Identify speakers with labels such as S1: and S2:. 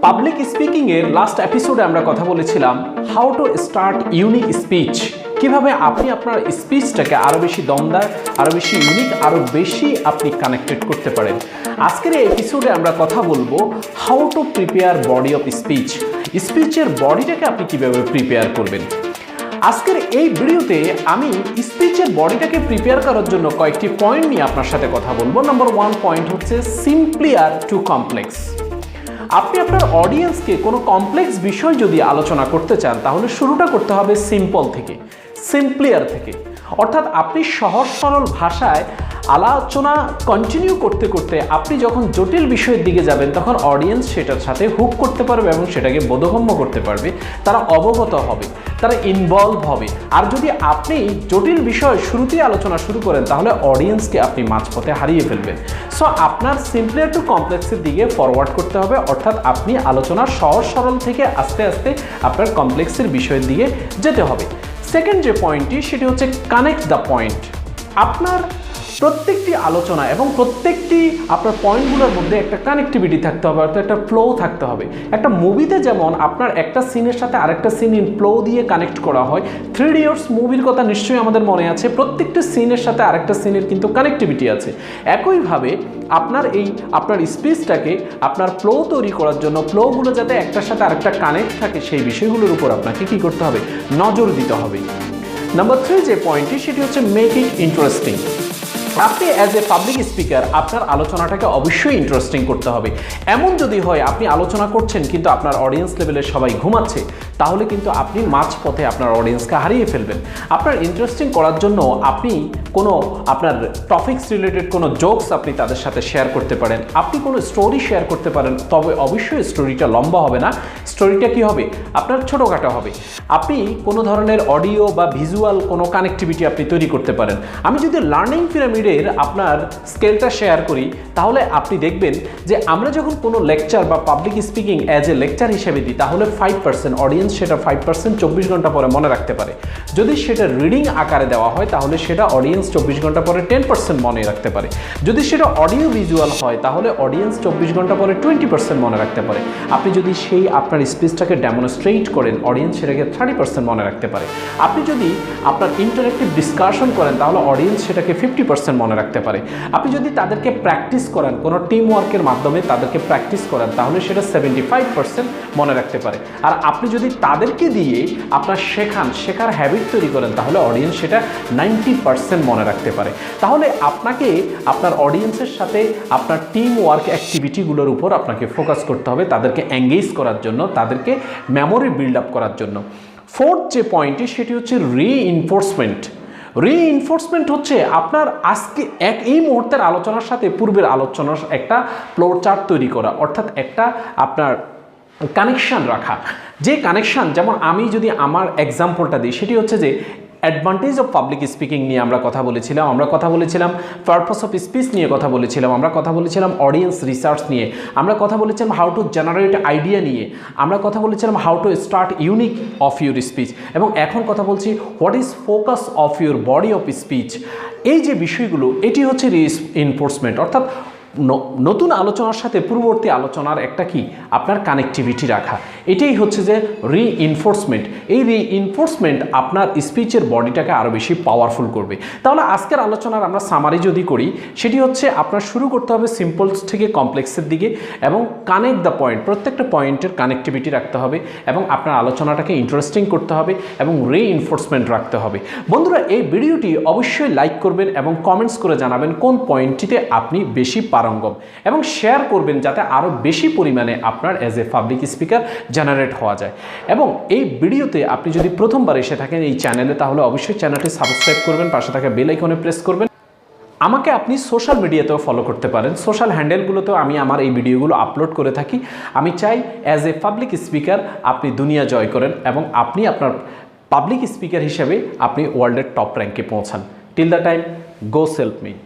S1: Public speaking এর last এপিসোডে আমরা কথা বলেছিলাম how to start unique speech, কিভাবে আপনি আপনার স্পিচটাকে আরো বেশি দমদার, আরো বেশি ইউনিক, আরো বেশি আপনি কানেক্টেড করতে পারেন। আজকের এই এপিসোডে আমরা কথা বলবো how to prepare body of speech, স্পিচের বডিটাকে আপনি কিভাবে প্রিপেয়ার করবেন। আজকের এই ভিডিওতে আমি স্পিচের বডিটাকে প্রিপেয়ার করার জন্য কয়েকটি পয়েন্ট নিয়ে আপনার সাথে কথা বলবো। নাম্বার 1 পয়েন্ট হচ্ছে সিম্পলিয়ার টু কমপ্লেক্স। আপনি আপনার অডিয়েন্সকে কোনো কমপ্লেক্স বিষয় যদি আলোচনা করতে চান তাহলে শুরুটা করতে হবে সিম্পল থেকে, সিম্পলিয়ার থেকে। অর্থাৎ আপনি সহজ সরল ভাষায় আলোচনা কন্টিনিউ করতে করতে আপনি যখন জটিল বিষয়ের দিকে যাবেন তখন অডিয়েন্স সেটার সাথে হুক করতে পারবে এবং সেটাকে বোধগম্য করতে পারবে, তারা অবগত হবে, তারা ইনভলভ হবে। আর যদি আপনি জটিল বিষয় শুরুতেই আলোচনা শুরু করেন তাহলে অডিয়েন্সকে আপনি মাঝপথে হারিয়ে ফেলবেন। সো আপনার সিম্পলিয়ার টু কমপ্লেক্সের দিকে ফরওয়ার্ড করতে হবে, অর্থাৎ আপনি আলোচনার সহজ সরল থেকে আস্তে আস্তে আপনার কমপ্লেক্সের বিষয়ের দিকে যেতে হবে। সেকেন্ড যে পয়েন্টটি সেটি হচ্ছে কানেক্ট দ্য পয়েন্ট। আপনার প্রত্যেকটি আলোচনা এবং প্রত্যেকটি আপনার পয়েন্টগুলোর মধ্যে একটা কানেক্টিভিটি থাকতে হবে, অর্থাৎ একটা ফ্লো থাকতে হবে। একটা মুভিতে যেমন আপনার একটা সিনের সাথে আরেকটা সিন ফ্লো দিয়ে কানেক্ট করা হয়, 3 ইডিয়টস মুভির কথা নিশ্চয়ই আমাদের মনে আছে, প্রত্যেকটা সিনের সাথে আরেকটা সিনের কিন্তু কানেক্টিভিটি আছে। একইভাবে আপনার স্পিচটাকে আপনার ফ্লো তৈরি করার জন্য ফ্লোগুলো যাতে একটার সাথে আরেকটা কানেক্ট থাকে সেই বিষয়গুলোর উপর আপনাকে কী করতে হবে, নজর দিতে হবে। নাম্বার 3 যে পয়েন্টটি সেটি হচ্ছে মেক ইট ইন্টারেস্টিং। আপনি অ্যাজ এ পাবলিক স্পিকার আপনার আলোচনাটাকে অবশ্যই ইন্টারেস্টিং করতে হবে। এমন যদি হয় আপনি আলোচনা করছেন কিন্তু আপনার অডিয়েন্স লেভেলে সবাই ঘুমাচ্ছে, তাহলে কিন্তু আপনি মাঝপথে আপনার অডিয়েন্সকে হারিয়ে ফেলবেন। আপনার ইন্টারেস্টিং করার জন্য আপনি আপনার টপিকস রিলেটেড কোনো জোকস আপনি তাদের সাথে শেয়ার করতে পারেন, আপনি কোনো স্টোরি শেয়ার করতে পারেন, তবে অবশ্যই স্টোরিটা লম্বা হবে না, স্টোরিটা কি হবে আপনার ছোটোখাটো হবে। আপনি কোনো ধরনের অডিও বা ভিজুয়াল কোনো কানেক্টিভিটি আপনি তৈরি করতে পারেন। আমি যদি লার্নিং পিরামিডের আপনার স্কেলটা শেয়ার করি তাহলে আপনি দেখবেন যে আমরা যখন কোনো লেকচার বা public speaking as a lecture হিসেবে দিই তাহলে 5% অডিয়েন্স সেটা 5% 24 ঘন্টা পরে মনে রাখতে পারে। যদি সেটা রিডিং আকারে দেওয়া হয় তাহলে সেটা অডিয়েন্স 24 ঘন্টা পরে 10% মনে রাখতে পারে। যদি সেটা অডিও ভিজুয়াল হয় তাহলে অডিয়েন্স 24 ঘন্টা পরে 20% মনে রাখতে পারে। আপনি যদি সেই আপনার স্পিচটাকে ডেমনস্ট্রেট করেন অডিয়েন্স সেটাকে 30% মনে রাখতে পারে। আপনি যদি আপনার ইন্টারেক্টিভ ডিসকাশন করেন তাহলে অডিয়েন্স সেটাকে 50% মনে রাখতে পারে। আপনি যদি তাদেরকে প্র্যাকটিস করান, কোনো টিম ওয়ার্কের মাধ্যমে তাদেরকে প্র্যাকটিস করান তাহলে সেটা 75% মনে রাখতে পারে। আর আপনি যদি তাদেরকে দিয়ে আপনার শেখার হ্যাবিট তৈরি করেন তাহলে অডিয়েন্স সেটা 90% মনে রাখতে পারে। তাহলে আপনাকে আপনার অডিয়েন্সের সাথে আপনার টিম ওয়ার্ক অ্যাক্টিভিটিগুলোর উপর আপনাকে ফোকাস করতে হবে, তাদেরকে এঙ্গেজ করার জন্য, তাদেরকে মেমোরি বিল্ড আপ করার জন্য। ফোর্থ যে পয়েন্টটি সেটি হচ্ছে রিইনফোর্সমেন্ট হচ্ছে আপনার আজকে এই মুহূর্তের আলোচনার সাথে পূর্বের আলোচনার একটা ফ্লো চার্ট তৈরি করা, অর্থাৎ একটা আপনার কানেকশান রাখা। যে কানেকশান, যেমন আমি যদি আমার এক্সাম্পলটা দিই সেটি হচ্ছে যে অ্যাডভান্টেজ অফ পাবলিক স্পিকিং নিয়ে আমরা কথা বলেছিলাম, পারপাস অফ স্পিচ নিয়ে কথা বলেছিলাম, আমরা কথা বলেছিলাম অডিয়েন্স রিসার্চ নিয়ে, আমরা কথা বলেছিলাম হাউ টু জেনারেট আইডিয়া নিয়ে, আমরা কথা বলেছিলাম how to start unique of your speech, এবং এখন কথা বলছি what is focus of your body of speech. এই যে বিষয়গুলো এটি হচ্ছে রিইনফোর্সমেন্ট, অর্থাৎ নতুন আলোচনার সাথে পূর্ববর্তী আলোচনার একটা কি আপনার কানেক্টিভিটি রাখা, এটাই হচ্ছে যে রিইনফোর্সমেন্ট। এই রিইনফোর্সমেন্ট আপনার স্পিচের বডিটাকে আরও বেশি পাওয়ারফুল করবে। তাহলে আজকের আলোচনার আমরা সামারি যদি করি সেটি হচ্ছে আপনার শুরু করতে হবে সিম্পল থেকে কমপ্লেক্সের দিকে এবং কানেক্ট দ্য পয়েন্ট, প্রত্যেকটা পয়েন্টের কানেক্টিভিটি রাখতে হবে এবং আপনার আলোচনাটাকে ইন্টারেস্টিং করতে হবে এবং রিইনফোর্সমেন্ট রাখতে হবে। বন্ধুরা, এই ভিডিওটি অবশ্যই লাইক করবেন এবং কমেন্টস করে জানাবেন কোন পয়েন্টটিতে আপনি বেশি পারঙ্গম, এবং শেয়ার করবেন যাতে আরও বেশি পরিমাণে আপনার as a public speaker generate হওয়া যায়। এবং এই ভিডিওতে আপনি যদি প্রথমবার এসে থাকেন এই চ্যানেলে তাহলে অবশ্যই চ্যানেলটি সাবস্ক্রাইব করবেন, পাশে থাকা বেল আইকনে প্রেস করবেন। আমাকে আপনি সোশ্যাল মিডিয়াতেও ফলো করতে পারেন, সোশ্যাল হ্যান্ডেলগুলোতেও আমি আমার এই ভিডিওগুলো আপলোড করে থাকি। আমি চাই অ্যাজ এ পাবলিক স্পিকার আপনি দুনিয়া জয় করেন এবং আপনি আপনার পাবলিক স্পিকার হিসেবে আপনি ওয়ার্ল্ডের টপ র্যাঙ্কে পৌঁছান। Till the time, go self made.